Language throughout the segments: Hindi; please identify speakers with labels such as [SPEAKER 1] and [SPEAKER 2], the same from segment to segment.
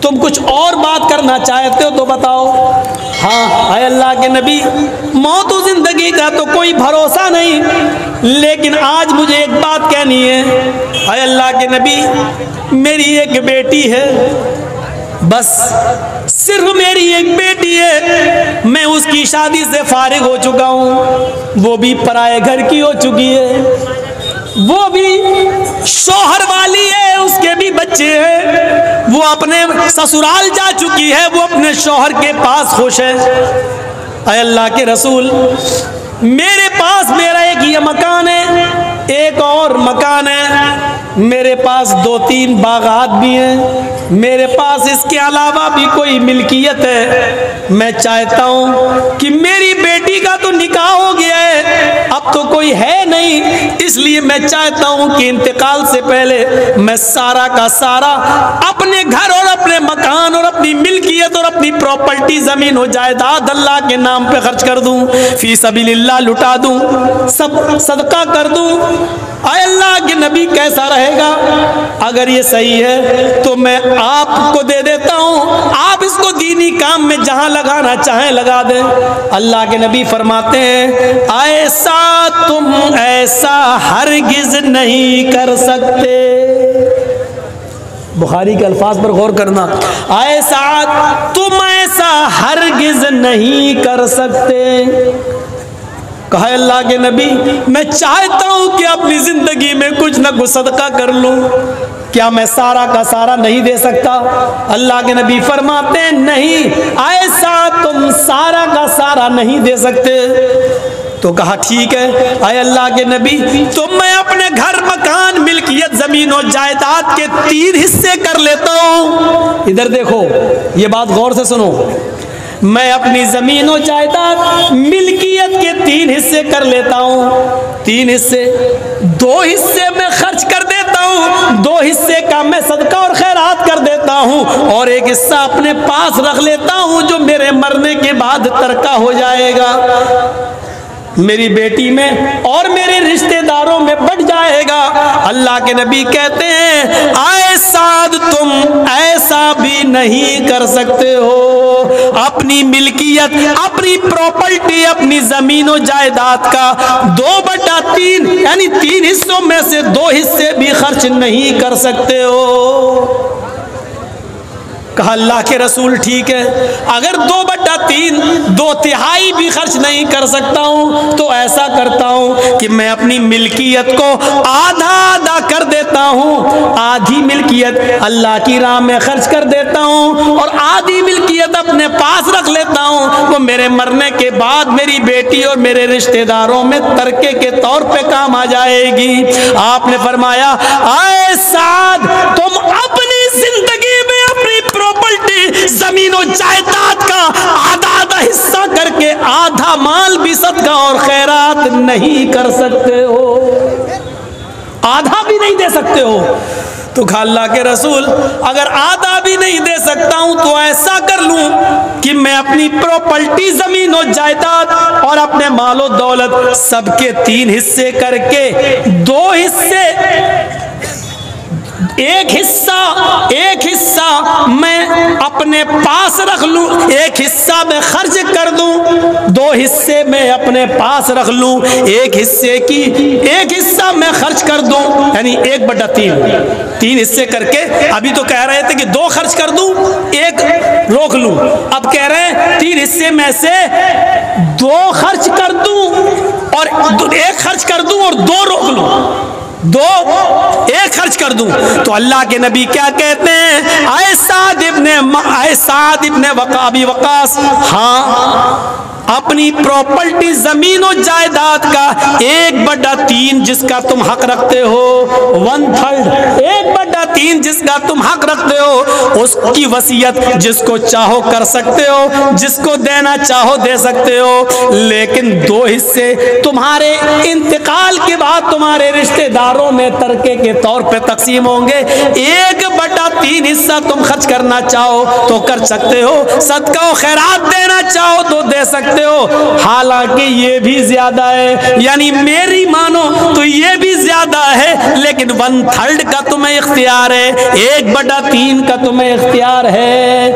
[SPEAKER 1] तुम कुछ और बात करना चाहते हो तो बताओ। हाँ आए अल्लाह के नबी, मौत और जिंदगी का तो कोई भरोसा नहीं, लेकिन आज मुझे एक बात कहनी है। आए अल्लाह के नबी, मेरी एक बेटी है, बस सिर्फ मेरी एक बेटी है, मैं उसकी शादी से फारिग हो चुका हूँ, वो भी पराए घर की हो चुकी है, वो भी शौहर वाली है, उसके भी बच्चे हैं, वो अपने ससुराल जा चुकी है, वो अपने शौहर के पास खुश है। ऐ अल्लाह के रसूल, मेरे पास मेरा एक ये मकान है, एक और मकान है, मेरे पास 2-3 बागात भी हैं, मेरे पास इसके अलावा भी कोई मिल्कियत है। मैं चाहता हूँ कि मेरी बेटी का तो निकाह हो गया है, अब तो कोई है नहीं, इसलिए मैं चाहता हूँ कि इंतकाल से पहले मैं सारा का सारा अपने घर और अपने मकान और अपनी मिल्कियत और अपनी प्रॉपर्टी, जमीन और जायदाद अल्लाह के नाम पे खर्च कर दूँ, फी सबीलिल्लाह लुटा दूँ, सब सदका कर दूँ। आए अल्लाह के नबी, कैसा रहेगा? अगर ये सही है तो मैं आपको दे देता हूँ, आप इसको दीनी काम में जहां लगाना चाहें लगा दें। अल्लाह के नबी फरमाते हैं, ऐसा तुम ऐसा हरगिज नहीं कर सकते। बुखारी के अल्फाज पर गौर करना, ऐसा तुम ऐसा हरगिज नहीं कर सकते। कहा अल्लाह के नबी, मैं चाहता हूं कि अपनी जिंदगी में कुछ न कुछ सदका कर लूं, क्या मैं सारा का सारा नहीं दे सकता? अल्लाह के नबी फरमाते हैं, नहीं, ऐसा तुम सारा का सारा नहीं दे सकते। तो कहा ठीक है आए अल्लाह के नबी, तो मैं अपने घर मकान मिल्कियत जमीन और जायदाद के 3 हिस्से कर लेता हूं। इधर देखो, ये बात गौर से सुनो, मैं अपनी जमीन और जायदाद मिल्कियत के 3 हिस्से कर लेता हूँ। 3 हिस्से, 2 हिस्से में खर्च कर देता हूँ, 2 हिस्से का मैं सदका और खैरात कर देता हूँ, और एक हिस्सा अपने पास रख लेता हूँ जो मेरे मरने के बाद तरका हो जाएगा, मेरी बेटी में और मेरे रिश्तेदारों में बढ़ जाएगा। अल्लाह के नबी कहते हैं, आए साद तुम ऐसा भी नहीं कर सकते हो, अपनी मिल्कियत, अपनी प्रॉपर्टी, अपनी जमीन और जायदाद का 2/3 यानी 3 हिस्सों में से 2 हिस्से भी खर्च नहीं कर सकते हो। कहा अल्लाह के रसूल ठीक है, अगर 2/3 2/3 भी खर्च नहीं कर सकता हूं तो ऐसा करता हूं कि मैं अपनी मिल्कियत को आधा आधा कर देता हूं, आधी मिल्कियत अल्लाह की राह में खर्च कर देता हूं और आधी मिल्कियत अपने पास रख लेता हूं, वो मेरे मरने के बाद मेरी बेटी और मेरे रिश्तेदारों में तरके के तौर पे काम आ जाएगी। आपने फरमाया, आए साद तुम अपनी जिंदगी में अपनी प्रॉपर्टी, जमीन और जायदाद का आधा आधा हिस्सा करके आधा माल भी सदका और खैरात नहीं कर सकते हो, आधा भी नहीं दे सकते हो। तो कहा अल्लाह के रसूल, अगर आधा भी नहीं दे सकता हूं तो ऐसा कर लूं कि मैं अपनी प्रॉपर्टी, जमीन और जायदाद और अपने मालो दौलत सबके 3 हिस्से करके 2 हिस्से, एक हिस्सा मैं अपने पास रख लूं, एक हिस्सा मैं खर्च कर दूं, 2 हिस्से मैं अपने पास रख लूं, एक हिस्सा मैं खर्च कर दूं, यानी 1/3 3 हिस्से करके। अभी तो कह रहे थे कि 2 खर्च कर दूं, 1 रोक लूं, अब कह रहे हैं 3 हिस्से में से 2 खर्च कर दूं और 1 खर्च कर दूं और 2 रोक लूं, 1 खर्च कर दूं। तो अल्लाह के नबी क्या कहते हैं, आए साद इब्ने अबी वक्कास, हाँ अपनी प्रॉपर्टी, जमीन और जायदाद का 1/3 जिसका तुम हक रखते हो, 1/3 1/3 जिसका तुम हक रखते हो, उसकी वसीयत जिसको चाहो कर सकते हो, जिसको देना चाहो दे सकते हो, लेकिन 2 हिस्से तुम्हारे इंतकाल के बाद तुम्हारे रिश्तेदारों में तरके के तौर पे तकसीम होंगे। 1/3 हिस्सा तुम खर्च करना चाहो तो कर सकते हो, सदका और खैरात देना चाहो तो दे सकते हो, हालांकि ये भी ज्यादा है, यानी मेरी मानो तो ये भी ज्यादा है, लेकिन 1/3 का तुम्हें इख्तियार है, 1/3 का तुम्हें इख्तियार है।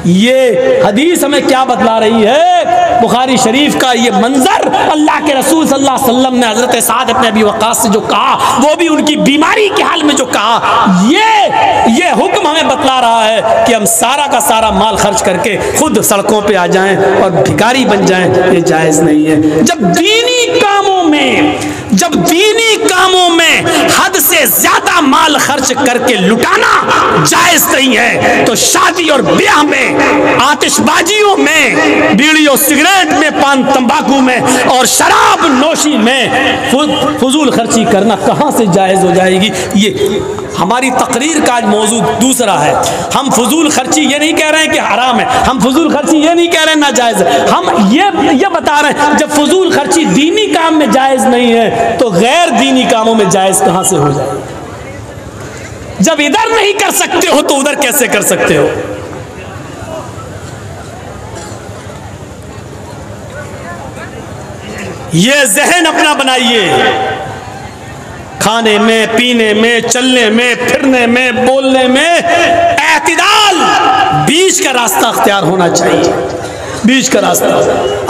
[SPEAKER 1] ये हदीस हमें क्या बतला रही है? बुखारी शरीफ का ये मंजर, अल्लाह के रसूल सल्लल्लाहु अलैहि वसल्लम ने हजरत साद इब्न अबी वक्कास से जो कहा, वो भी उनकी बीमारी के हाल में जो कहा, ये हुक्म हमें बतला रहा है कि हम सारा का सारा माल खर्च करके खुद सड़कों पे आ जाएं और भिखारी बन जाएं, ये जायज़ नहीं है। जब दीनी कामों में हद से ज्यादा माल खर्च करके लुटाना जायज नहीं है, तो शादी और ब्याह में, आतिशबाजियों में, बीड़ी और सिगरेट में, पान तंबाकू में और शराब नोशी में फजूल खर्ची करना कहां से जायज हो जाएगी? ये हमारी तकरीर का आज मौजूद दूसरा है। हम फजूल खर्ची ये नहीं कह रहे हैं कि हराम है, हम फजूल खर्ची ये नहीं कह रहे हैं नाजायज है, हम ये बता रहे हैं जब फजूल खर्ची दीनी काम में जायज नहीं है तो गैर दीनी कामों में जायज कहां से हो जाए? जब इधर नहीं कर सकते हो तो उधर कैसे कर सकते हो? ये जहन अपना बनाइए, खाने में, पीने में, चलने में, फिरने में, बोलने में एतदाल, बीच का रास्ता अख्तियार होना चाहिए, बीच का रास्ता।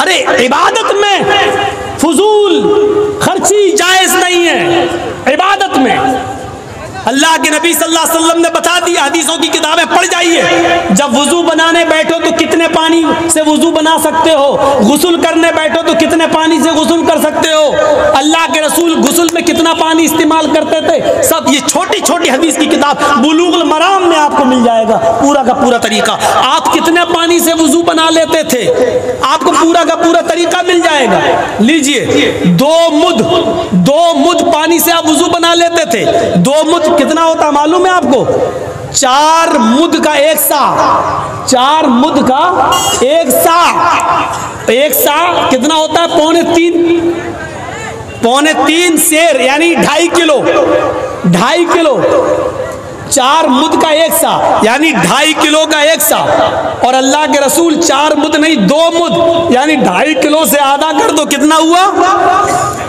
[SPEAKER 1] अरे इबादत में फजूल खर्ची जायज नहीं है। इबादत में अल्लाह के नबी सल्लल्लाहु अलैहि वसल्लम ने बता दिया, हदीसों की किताबें पढ़ जाइए, जब वुजू बनाने बैठो तो कितने पानी से वुजू बना सकते हो, गुस्ल करने बैठो तो कितने पानी से गुस्ल कर सकते हो, अल्लाह के रसूल गुस्ल में कितना पानी इस्तेमाल करते थे, सब ये छोटी छोटी हदीस की किताब बुलूगुल मराम में आपको मिल जाएगा पूरा का पूरा तरीका। आप कितने पानी से वुजू बना लेते थे, आपको पूरा का पूरा तरीका मिल जाएगा। लीजिए, 2 मुद पानी से आप वुजू बना लेते थे। 2 मुद कितना होता मालूम है आपको? 4 मुद का 1 सा, 4 मुद का 1 सा, 1 सा कितना होता है? पौने तीन सेर, यानी 2.5 किलो, 2.5 किलो। 4 मुद का 1 सा यानी 2.5 किलो का 1 सा, और अल्लाह के रसूल 4 मुद नहीं 2 मुद यानी 2.5 किलो से आधा कर दो, कितना हुआ?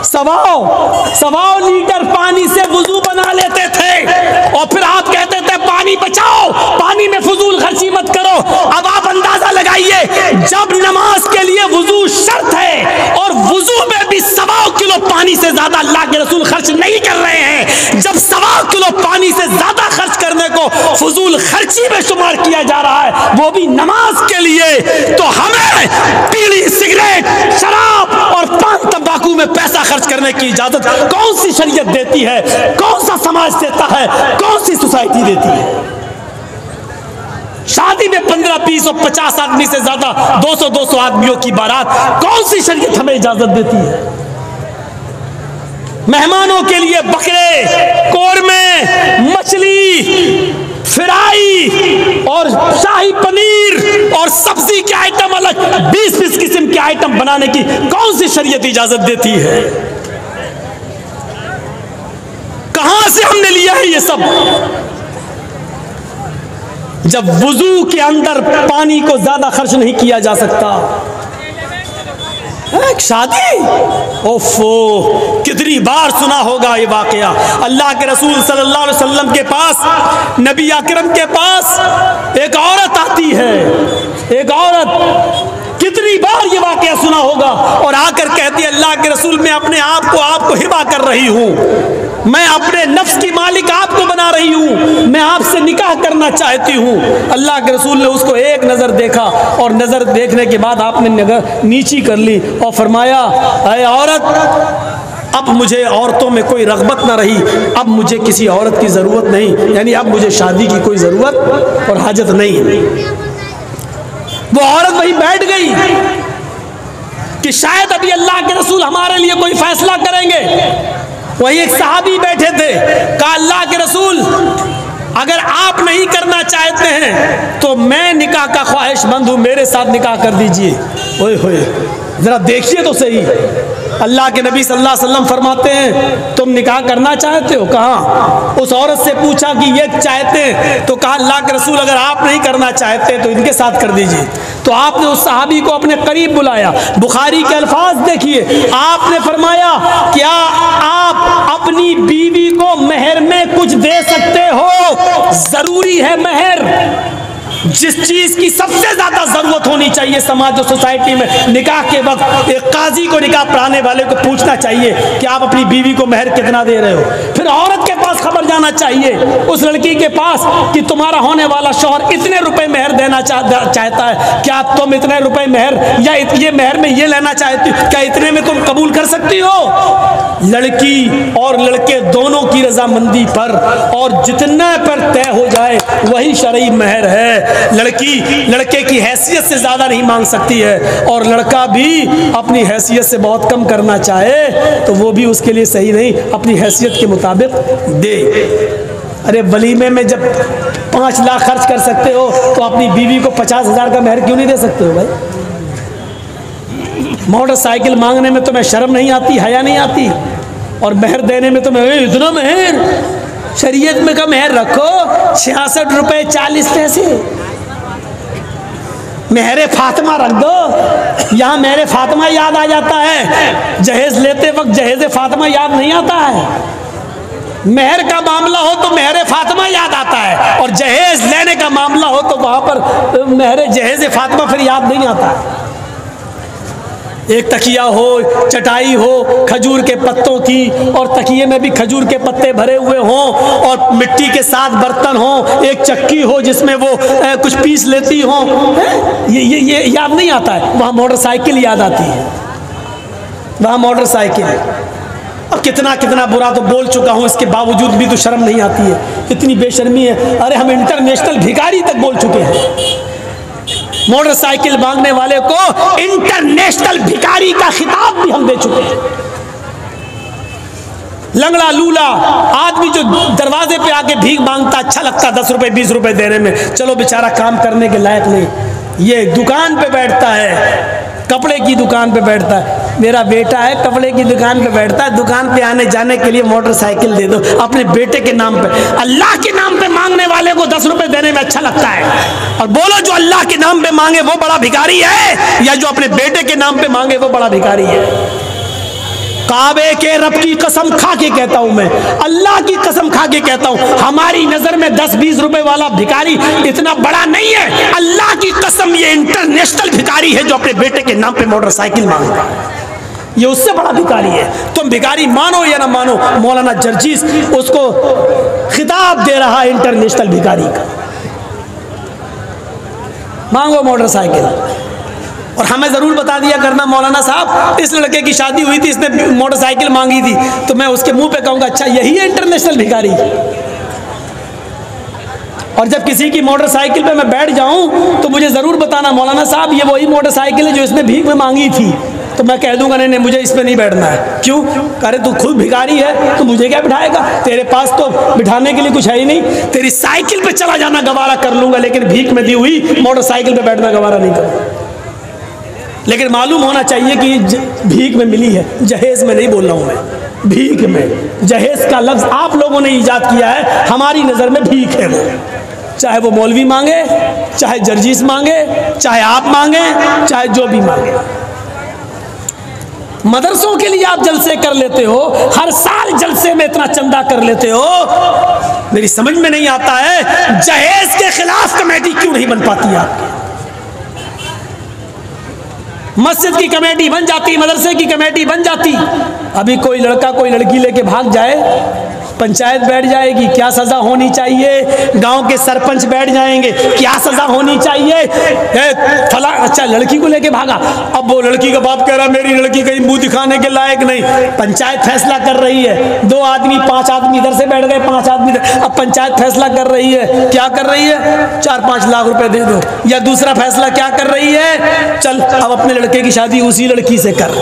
[SPEAKER 1] 1.25 लीटर पानी से वुजू बना लेते थे, और फिर आप कहते थे पानी बचाओ, पानी में फजूल खर्ची मत करो। अब आप अंदाजा लगाइए, जब नमाज के लिए वुजू शर्त है और वुजू में भी 1.25 किलो पानी से ज्यादा अल्लाह के रसूल खर्च नहीं कर रहे हैं, जब 1.25 किलो पानी से ज्यादा खर्च करने को फजूल खर्ची में शुमार किया जा रहा है, वो भी नमाज के लिए, तो हमें बीड़ी, सिगरेट, शराब और पान तंबाकू में पैसा खर्च करने की इजाजत कौन सी शरीयत देती है? कौन सा समाज देता है? कौन सी सोसाइटी देती है? शादी में 15, 20 और 50 आदमी से ज्यादा 200 आदमियों की बारात कौन सी शरीयत हमें इजाजत देती है? मेहमानों के लिए बकरे, कोरमे, मछली, फ्राई और शाही पनीर और सब्जी के आइटम अलग 20 किस्म के आइटम बनाने की कौन सी शरीयत इजाजत देती है? कहां से हमने लिया है ये सब? जब वुजू के अंदर पानी को ज्यादा खर्च नहीं किया जा सकता। एक शादी, ओफो, कितनी बार सुना होगा ये वाकया। अल्लाह के रसूल सल्लल्लाहु अलैहि वसल्लम के पास, नबी अकरम के पास एक औरत आती है, एक औरत, कितनी बार ये वाकया सुना होगा, और आकर कहती है अल्लाह के रसूल मैं अपने आप को आपको हिबा कर रही हूँ, मैं अपने नफ्स की मालिक आपको बना रही हूँ, मैं आपसे निकाह करना चाहती हूँ। अल्लाह के रसूल ने उसको एक नज़र देखा, और नज़र देखने के बाद आपने नज़र नीची कर ली और फरमाया, अरे औरत, अब मुझे औरतों में कोई रग़बत ना रही, अब मुझे किसी औरत की ज़रूरत नहीं, यानी अब मुझे शादी की कोई ज़रूरत और हाजत नहीं है। वो औरत वहीं बैठ गई कि शायद अभी अल्लाह के रसूल हमारे लिए कोई फैसला करेंगे। वही एक सहाबी बैठे थे, कहा अल्लाह के रसूल अगर आप नहीं करना चाहते हैं तो मैं निकाह का ख्वाहिशमंद हूं, मेरे साथ निकाह कर दीजिए। ओए होए, जरा देखिए तो सही, अल्लाह के नबी सल्लल्लाहु अलैहि वसल्लम फरमाते हैं तुम निकाह करना चाहते हो? कहा? उस औरत से पूछा कि ये चाहते हैं, तो कहा अल्लाह के रसूल अगर आप नहीं करना चाहते तो इनके साथ कर दीजिए। तो आपने उस सहाबी को अपने करीब बुलाया। बुखारी के अल्फाज देखिए, आपने फरमाया क्या आप अपनी बीवी को मेहर में कुछ दे सकते हो? जरूरी है मेहर। जिस चीज की सबसे ज्यादा जरूरत होनी चाहिए समाज और सोसाइटी में, निकाह के वक्त एक काजी को निकाह पढ़ाने वाले को पूछना चाहिए कि आप अपनी बीवी को मेहर कितना दे रहे हो। फिर औरत के पास खबर जाना चाहिए उस लड़की के पास कि तुम्हारा होने वाला शौहर इतने रुपए मेहर देना चाहता है, क्या तुम इतने रुपए मेहर या ये मेहर में ये लेना चाहती हो, क्या इतने में तुम कबूल कर सकती हो? लड़की और लड़के दोनों की रजामंदी पर और जितने पर तय हो जाए वही शरई मेहर है। लड़की लड़के की हैसियत से ज्यादा नहीं मांग सकती है, और लड़का भी अपनी हैसियत से बहुत कम करना चाहे तो वो भी उसके लिए सही नहीं, अपनी हैसियत के मुताबिक दे। अरे वलीमे में जब 5 लाख खर्च कर सकते हो तो अपनी बीवी को 50,000 का मेहर क्यों नहीं दे सकते हो भाई? मोटरसाइकिल मांगने में तुम्हें शर्म नहीं आती, हया नहीं आती, और मेहर देने में तुम्हें इतना मेहर? शरीयत में का मेहर रखो 66 रुपए 40 पैसे। मेहरे फातिमा रख दो। यहाँ मेहरे फातिमा याद आ जाता है, जहेज लेते वक्त जहेज फातिमा याद नहीं आता है। मेहर का मामला हो तो मेहरे फातिमा याद आता है, और जहेज लेने का मामला हो तो वहां पर मेहरे जहेज फातिमा फिर याद नहीं आता है। एक तकिया हो, चटाई हो खजूर के पत्तों की, और तकिए में भी खजूर के पत्ते भरे हुए हों, और मिट्टी के साथ बर्तन हो, एक चक्की हो जिसमें वो कुछ पीस लेती हो, ये याद नहीं आता है। वहाँ मोटरसाइकिल याद आती है, वहाँ मोटरसाइकिल। और कितना कितना बुरा तो बोल चुका हूँ, इसके बावजूद भी तो शर्म नहीं आती है, इतनी बेशर्मी है। अरे हम इंटरनेशनल भिखारी तक बोल चुके हैं। मोटरसाइकिल मांगने वाले को इंटरनेशनल भिखारी का खिताब भी हम दे चुके हैं। लंगड़ा लूला आदमी जो दरवाजे पे आके भीख मांगता, अच्छा लगता 10 रुपए 20 रुपए देने में, चलो बेचारा काम करने के लायक नहीं। ये दुकान पे बैठता है, कपड़े की दुकान पे बैठता है। मेरा बेटा है, कपड़े की दुकान पे बैठता है, दुकान पे आने जाने के लिए मोटरसाइकिल दे दो अपने बेटे के नाम पे। अल्लाह के नाम पे मांगने वाले को 10 रुपए देने में अच्छा लगता है। और बोलो जो अल्लाह के नाम पे मांगे वो बड़ा भिखारी है, या जो अपने बेटे के नाम पे मांगे वो बड़ा भिखारी है? काबे के रब की कसम खा के कहता हूं, मैं अल्लाह की कसम खा के कहता हूं, हमारी नजर में 10-20 रुपए वाला भिखारी इतना बड़ा नहीं है। अल्लाह की कसम ये इंटरनेशनल भिखारी है जो अपने बेटे के नाम पे मोटरसाइकिल मांगता है, ये उससे बड़ा भिखारी है। तुम भिखारी मानो या ना मानो, मौलाना जर्जीस उसको खिताब दे रहा है इंटरनेशनल भिखारी का। मांगो मोटरसाइकिल। और हमें जरूर बता दिया करना मौलाना साहब, इस लड़के की शादी हुई थी, इसने मोटरसाइकिल मांगी थी, तो मैं उसके मुंह पे कहूंगा अच्छा यही है इंटरनेशनल भिखारी। और जब किसी की मोटरसाइकिल पे मैं बैठ जाऊं तो मुझे जरूर बताना मौलाना साहब ये वही मोटरसाइकिल है जो इसने भीख में मांगी थी, तो मैं कह दूंगा नहीं मुझे इस पे नहीं बैठना है। क्यों? अरे तू खुद भिखारी है तो मुझे क्या बिठाएगा? तेरे पास तो बिठाने के लिए कुछ है ही नहीं। तेरी साइकिल पे चला जाना गवारा कर लूंगा, लेकिन भीख में दी हुई मोटरसाइकिल पे बैठना गवारा नहीं करूंगा। लेकिन मालूम होना चाहिए कि भीख में मिली है, जहेज में नहीं बोल रहा हूं मैं, भीख में। जहेज का लफ्ज आप लोगों ने ईजाद किया है, हमारी नजर में भीख है वो। चाहे वो मौलवी मांगे, चाहे जर्जीस मांगे, चाहे आप मांगे, चाहे जो भी मांगे। मदरसों के लिए आप जलसे कर लेते हो, हर साल जलसे में इतना चंदा कर लेते हो, मेरी समझ में नहीं आता है जहेज के खिलाफ कमेटी क्यों नहीं बन पाती आपकी? मस्जिद की कमेटी बन जाती, मदरसे की कमेटी बन जाती। अभी कोई लड़का कोई लड़की लेके भाग जाए, पंचायत बैठ जाएगी क्या सजा होनी चाहिए, गांव के सरपंच बैठ जाएंगे क्या सजा होनी चाहिए। फला अच्छा लड़की को लेके भागा, अब वो लड़की का बाप कह रहा मेरी लड़की कहीं मुंह दिखाने के लायक नहीं। पंचायत फैसला कर रही है, 2 आदमी 5 आदमी इधर से बैठ गए, 5 आदमी इधर। अब पंचायत फैसला कर रही है, क्या कर रही है? 4-5 लाख रुपए दे दो। या दूसरा फैसला क्या कर रही है? चल अब अपने लड़के की शादी उसी लड़की से कर।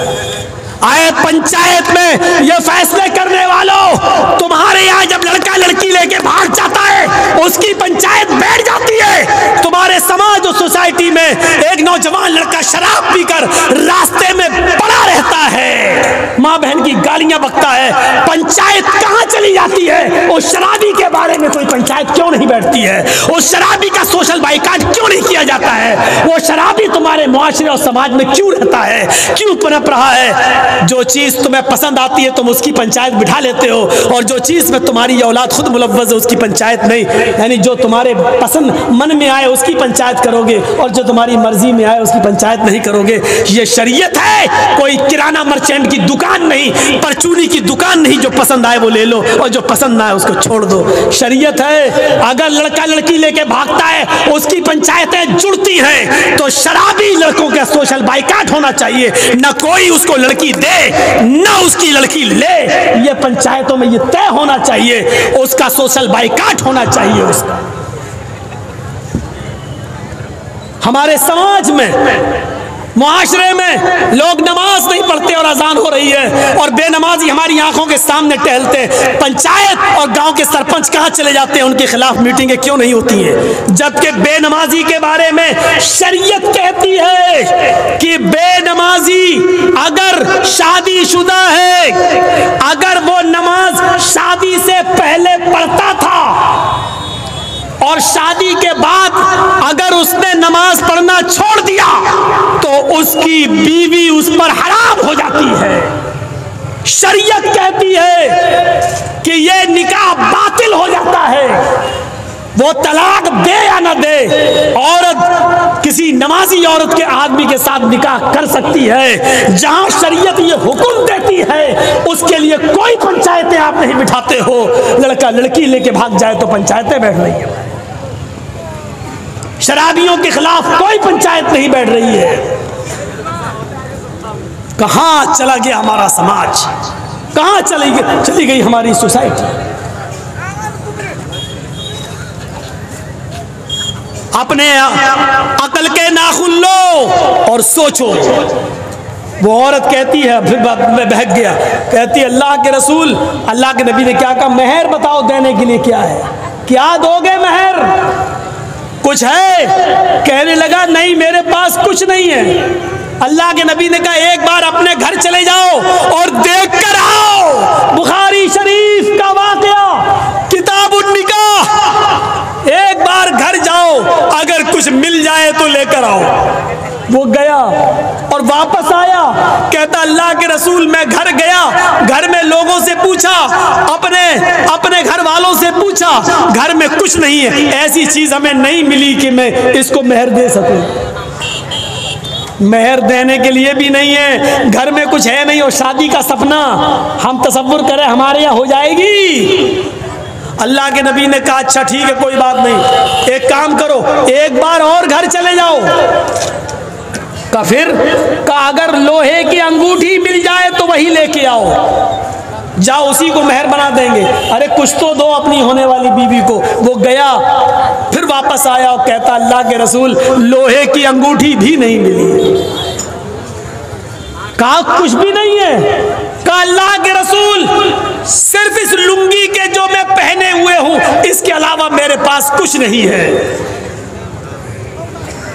[SPEAKER 1] आए पंचायत में ये फैसले करने वालों, तुम्हारे यहाँ जब लड़का लड़की लेके भाग जाता है उसकी पंचायत बैठ जाती है। तुम्हारे समाज और सोसाइटी में एक नौजवान लड़का शराब पीकर रास्ते में पड़ा रहता है, माँ बहन की गालियां बकता है, पंचायत कहाँ चली जाती है? उस शराबी के बारे में कोई पंचायत क्यों नहीं बैठती है? उस शराबी का सोशल बाइकाट क्यों नहीं किया जाता है? वो शराबी तुम्हारे मुआशरे और समाज में क्यों रहता है, क्यों पनप रहा है? जो चीज तुम्हें पसंद आती है तुम उसकी पंचायत बिठा लेते हो, और जो चीज में तुम्हारी औलाद खुद मुलव्वज़ है उसकी पंचायत नहीं। यानी जो तुम्हारे पसंद मन में आए उसकी पंचायत करोगे और जो तुम्हारी मर्जी में आए उसकी पंचायत नहीं करोगे। ये शरीयत है, कोई किराना मर्चेंट की दुकान नहीं, परचूनी की दुकान नहीं। जो पसंद आए वो ले लो और जो पसंद ना आए उसको छोड़ दो। शरीयत है। अगर लड़का लड़की लेके भागता है उसकी पंचायतें जुड़ती हैं, तो शराबी लड़कों का सोशल बाइकाट होना चाहिए। न कोई उसको लड़की दे न उसकी लड़की ले, ये पंचायतों में ये तय होना चाहिए, उसका सोशल बाइकाट होना चाहिए उसका। हमारे समाज में मुआशरे में लोग नमाज नहीं पढ़ते और अजान हो रही है और बेनमाजी हमारी आंखों के सामने टहलते। पंचायत और गांव के सरपंच कहां चले जाते हैं? उनके खिलाफ मीटिंगें क्यों नहीं होती हैं? जबकि बेनमाजी के बारे में शरीयत कहती है कि बेनमाजी अगर शादीशुदा है, अगर वो नमाज शादी से पहले पढ़ता था और शादी के बाद अगर उसने नमाज पढ़ना छोड़ दिया तो उसकी बीवी उस पर हराम हो जाती है। शरीयत कहती है कि यह निकाह बातिल हो जाता है। वो तलाक दे या न दे, औरत किसी नमाजी औरत के आदमी के साथ निकाह कर सकती है। जहां शरीयत ये हुक्म देती है उसके लिए कोई पंचायतें आप नहीं बिठाते हो। लड़का लड़की लेके भाग जाए तो पंचायतें बैठ रही है, शराबियों के खिलाफ कोई पंचायत नहीं बैठ रही है। कहां चला गया हमारा समाज? कहां चली गई हमारी सोसाइटी? अपने अकल के नाखून लो और सोचो। वो औरत कहती है, फिर मैं बहक गया, कहती है अल्लाह के रसूल, अल्लाह के नबी ने क्या कहा? मेहर बताओ देने के लिए क्या है, क्या दोगे मेहर? कुछ है? कहने लगा नहीं मेरे पास कुछ नहीं है। अल्लाह के नबी ने कहा एक बार अपने घर चले जाओ और देख कर आओ। बुखारी शरीफ का वाकया, किताबुन निकाह। एक बार घर जाओ, अगर कुछ मिल जाए तो लेकर आओ। वो गया और वापस आया, कहता अल्लाह के रसूल मैं घर गया, घर में लोगों से पूछा, अपने घर वालों से पूछा, घर में कुछ नहीं है, ऐसी चीज हमें नहीं मिली कि मैं इसको मेहर दे सकूं। मेहर देने के लिए भी नहीं है, घर में कुछ है नहीं और शादी का सपना हम तसव्वुर करें हमारे यहाँ हो जाएगी। अल्लाह के नबी ने कहा अच्छा ठीक है कोई बात नहीं, एक काम करो एक बार और घर चले जाओ। का फिर का अगर लोहे की अंगूठी मिल जाए तो वही लेके आओ, जाओ उसी को मेहर बना देंगे। अरे कुछ तो दो अपनी होने वाली बीवी को। वो गया, फिर वापस आया और कहता अल्लाह के रसूल लोहे की अंगूठी भी नहीं मिली। कहा कुछ भी नहीं है? कहा अल्लाह के रसूल सिर्फ इस लुंगी के जो मैं पहने हुए हूं इसके अलावा मेरे पास कुछ नहीं है।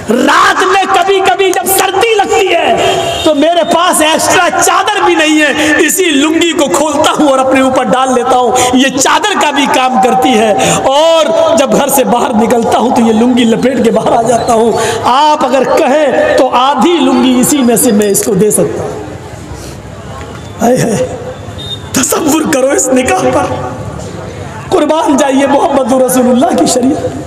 [SPEAKER 1] रात में कभी कभी जब सर्दी लगती है तो मेरे पास एक्स्ट्रा चादर भी नहीं है, इसी लुंगी को खोलता हूं और अपने ऊपर डाल लेता हूं, ये चादर का भी काम करती है। और जब घर से बाहर निकलता हूं तो ये लुंगी लपेट के बाहर आ जाता हूं। आप अगर कहें तो आधी लुंगी इसी में से मैं इसको दे सकता हूं। तसव्वुर करो इस निकाह पर, कुर्बान जाइए मोहम्मद रसूलुल्लाह की शरीयत।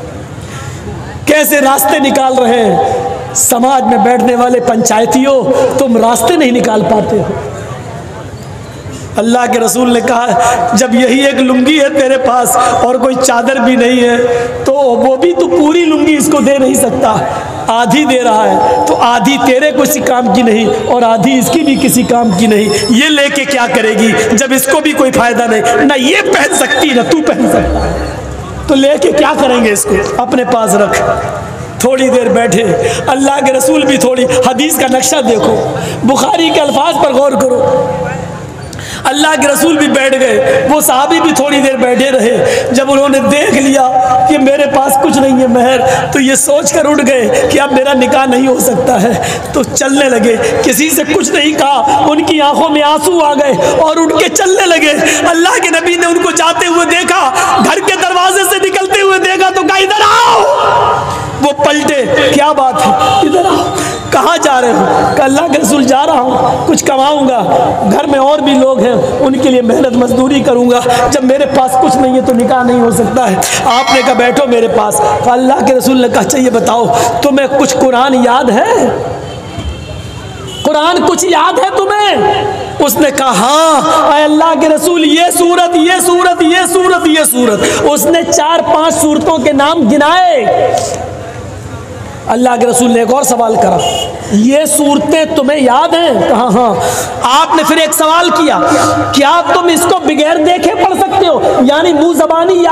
[SPEAKER 1] कैसे रास्ते निकाल रहे हैं समाज में बैठने वाले पंचायतियों, तुम रास्ते नहीं निकाल पाते हो। अल्लाह के रसूल ने कहा जब यही एक लुंगी है तेरे पास और कोई चादर भी नहीं है तो वो भी तू पूरी लुंगी इसको दे नहीं सकता, आधी दे रहा है तो आधी तेरे किसी काम की नहीं और आधी इसकी भी किसी काम की नहीं। ये लेके क्या करेगी जब इसको भी कोई फायदा नहीं, ना ये पहन सकती ना तू पहन सकता, तो लेके क्या करेंगे इसको? अपने पास रख। थोड़ी देर बैठे, अल्लाह के रसूल भी थोड़ी, हदीस का नक्शा देखो, बुखारी के अल्फाज पर गौर करो, अल्लाह के रसूल भी बैठ गए, वो सहाबी भी थोड़ी देर बैठे रहे। जब उन्होंने देख लिया कि मेरे पास कुछ नहीं है महर, तो ये सोच कर उठ गए कि अब मेरा निकाह नहीं हो सकता है, तो चलने लगे, किसी से कुछ नहीं कहा, उनकी आंखों में आंसू आ गए और उठ के चलने लगे। अल्लाह के नबी ने उनको जाते हुए देखा, घर के दरवाजे से निकलते हुए देखा तो कहा इधर आओ। वो पलटे, क्या बात है, इधर आओ। कहाँ जा रहे हो? कहा अल्लाह के रसूल जा रहा हूँ, कुछ कमाऊंगा, घर में और भी लोग हैं, उनके लिए मेहनत मजदूरी करूंगा, जब मेरे पास कुछ नहीं है तो निकाह नहीं हो सकता है। आपने कहा बैठो मेरे पास। कहा अल्लाह के रसूल ने कहा चाहिए बताओ तुम्हें कुछ कुरान याद है? कुरान कुछ याद है तुम्हें? उसने कहा हाँ अल्लाह के रसूल, ये सूरत, ये सूरत, ये सूरत, ये सूरत। उसने 4-5 सूरतों के नाम गिनाए। अल्लाह के रसूल ने एक और सवाल करा, ये सूरतें तुम्हें याद हैं? कहा हाँ। आपने फिर एक सवाल किया, क्या तुम इसको बगैर देखे पढ़ सकते हो, यानी मुंह जबानी